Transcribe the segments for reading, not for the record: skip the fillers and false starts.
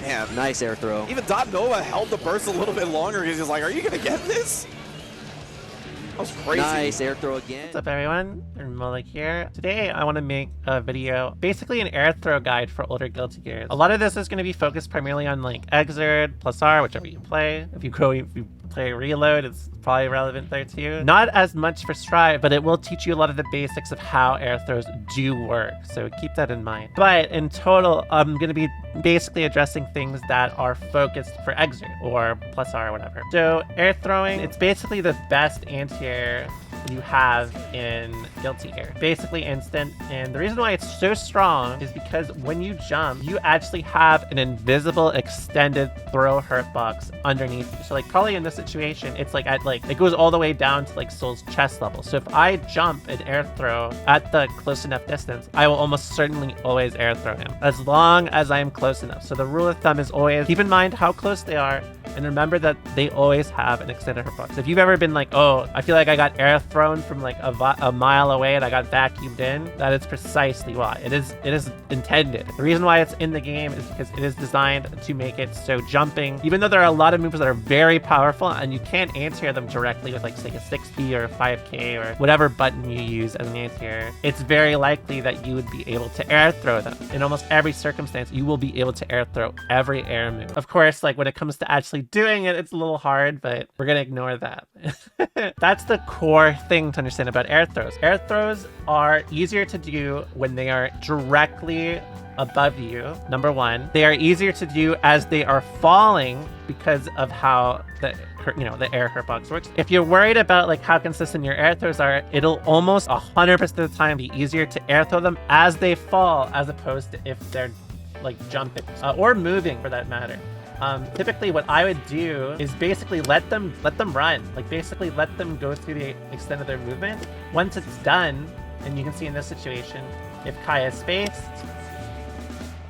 Man, Nice air throw. even Dot Nova held the burst a little bit longer because he's like, are you going to get this? That was crazy. Nice air throw again. What's up everyone, Malik here. Today I want to make a video, basically an air throw guide for older Guilty Gears. A lot of this is going to be focused primarily on like Exert, plus R, whichever you play. If you play Reload, it's probably relevant there too. Not as much for Strive, but it will teach you a lot of the basics of how air throws do work, so keep that in mind. But in total, I'm going to be basically addressing things that are focused for Exert or plus R or whatever. So air throwing, it's basically the best anti-air you have in Guilty Gear. Basically instant, and the reason why it's so strong is because when you jump, you actually have an invisible extended throw hurt box underneath you. So like probably in this situation, it's like at like, it goes all the way down to like Soul's chest level. So if I jump an air throw at the close enough distance, I will almost certainly always air throw him as long as I am close enough. So the rule of thumb is always keep in mind how close they are, and remember that they always have an extended hurt box. If you've ever been like, oh, I feel like I got air thrown from like a mile away and I got vacuumed in, that is precisely why. It is intended. The reason why it's in the game is because it is designed to make it so jumping, even though there are a lot of moves that are very powerful and you can't anti-air them directly with like say a 6P or a 5K or whatever button you use as an anti-air, it's very likely that you would be able to air throw them. In almost every circumstance, you will be able to air throw every air move. Of course, like when it comes to actually doing it, it's a little hard, but we're gonna ignore that. That's the core thing to understand about air throws. Air throws are easier to do when they are directly above you, number one. They are easier to do as they are falling because of how the air hurt box works. If you're worried about like how consistent your air throws are, it'll almost 100% of the time be easier to air throw them as they fall as opposed to if they're like jumping or moving for that matter. Typically what I would do is basically let them run, like basically let them go through the extent of their movement. Once it's done, and you can see in this situation, if Kai has space,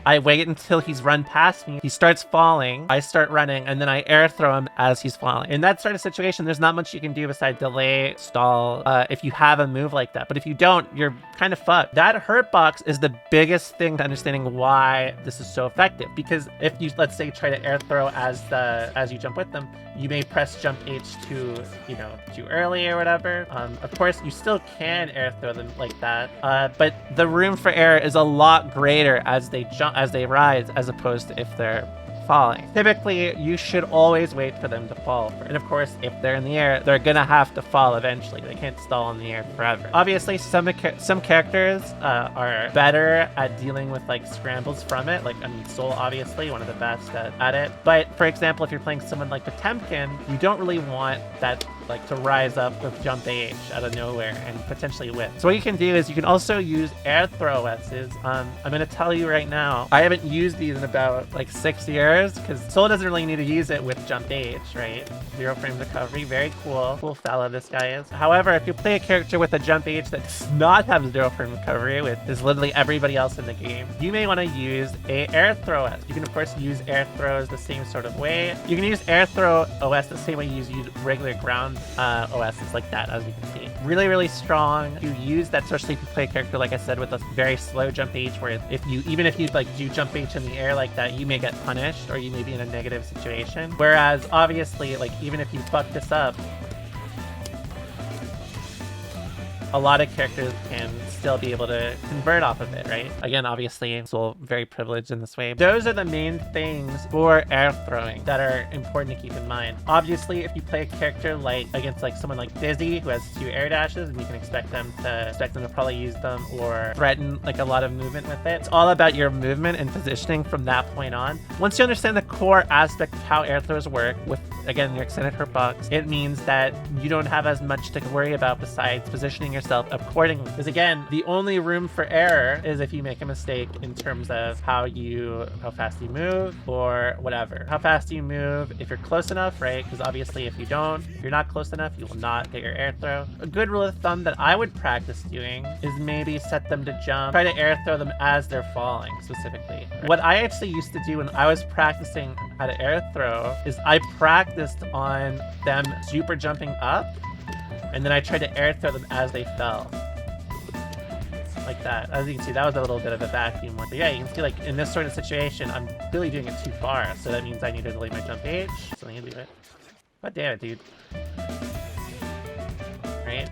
I wait until he's run past me. He starts falling, I start running, and then I air throw him as he's falling. In that sort of situation, there's not much you can do besides delay, stall, if you have a move like that. But if you don't, you're kind of fucked. That hurt box is the biggest thing to understanding why this is so effective. Because if you, let's say, try to air throw as you jump with them, you may press jump H too early or whatever. Of course, you still can air throw them like that, but the room for error is a lot greater as they rise, as opposed to if they're falling. Typically, you should always wait for them to fall. And of course, if they're in the air, they're gonna have to fall eventually. They can't stall in the air forever. Obviously, some characters are better at dealing with like scrambles from it. Like, I mean, Soul, obviously, one of the best at it. But for example, if you're playing someone like Potemkin, you don't really want that like to rise up with jump H out of nowhere and potentially whip. So what you can do is you can also use air throw S's. I'm gonna tell you right now, I haven't used these in about like 6 years because Soul doesn't really need to use it with jump H, right? 0 frame recovery, very cool fella this guy is. However, if you play a character with a jump H that does not have 0 frame recovery, with is literally everybody else in the game, you may want to use a air throw S. You can of course use air throws the same sort of way. You can use air throw OS the same way you use regular ground OS is like that, as you can see. Really, really strong. You use that, especially if you play a character, like I said, with a very slow jump H, where even if you like do jump H in the air like that, you may get punished or you may be in a negative situation. Whereas obviously, like even if you fuck this up, a lot of characters can still be able to convert off of it, right? Again, obviously, Soul very privileged in this way. Those are the main things for air throwing that are important to keep in mind. Obviously, if you play a character like against like someone like Dizzy who has 2 air dashes, and you can expect them to probably use them or threaten like a lot of movement with it. It's all about your movement and positioning from that point on. Once you understand the core aspect of how air throws work with, again, your extended hurt box, it means that you don't have as much to worry about besides positioning yourself accordingly. Because again, the only room for error is if you make a mistake in terms of how fast you move or whatever. How fast you move, if you're close enough, right? Because obviously if you're not close enough, you will not get your air throw. A good rule of thumb that I would practice doing is maybe set them to jump, try to air throw them as they're falling specifically. Right? What I actually used to do when I was practicing how to air throw is I practiced on them super jumping up, and then I tried to air throw them as they fell. like that. As you can see, that was a little bit of a vacuum one. But yeah, you can see like in this sort of situation, I'm really doing it too far. So that means I need to delete my jump H. So let me leave it. God damn it, dude. Right?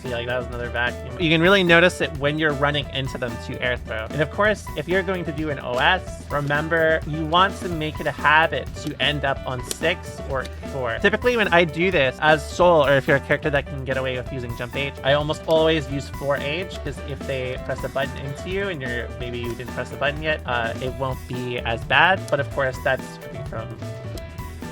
See, like that was another vacuum. You can really notice it when you're running into them to air throw. And of course, if you're going to do an OS, remember you want to make it a habit to end up on 6 or 4. Typically when I do this as Soul, or if you're a character that can get away with using jump H, I almost always use 4H, because if they press a button into you and maybe you didn't press the button yet, it won't be as bad. But of course, that's coming from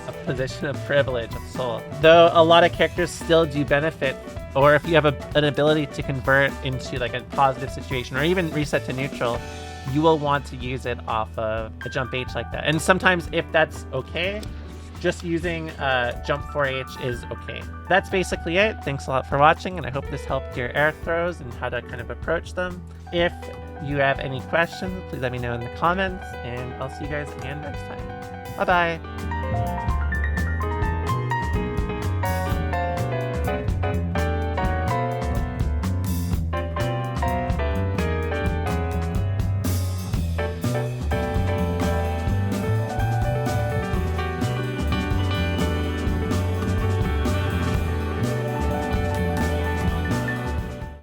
a position of privilege of Soul. Though a lot of characters still do benefit, or if you have an ability to convert into like a positive situation or even reset to neutral, you will want to use it off of a jump H like that. And sometimes if that's okay, just using jump 4H is okay. That's basically it. Thanks a lot for watching, and I hope this helped your air throws and how to kind of approach them. If you have any questions, please let me know in the comments, and I'll see you guys again next time. Bye-bye.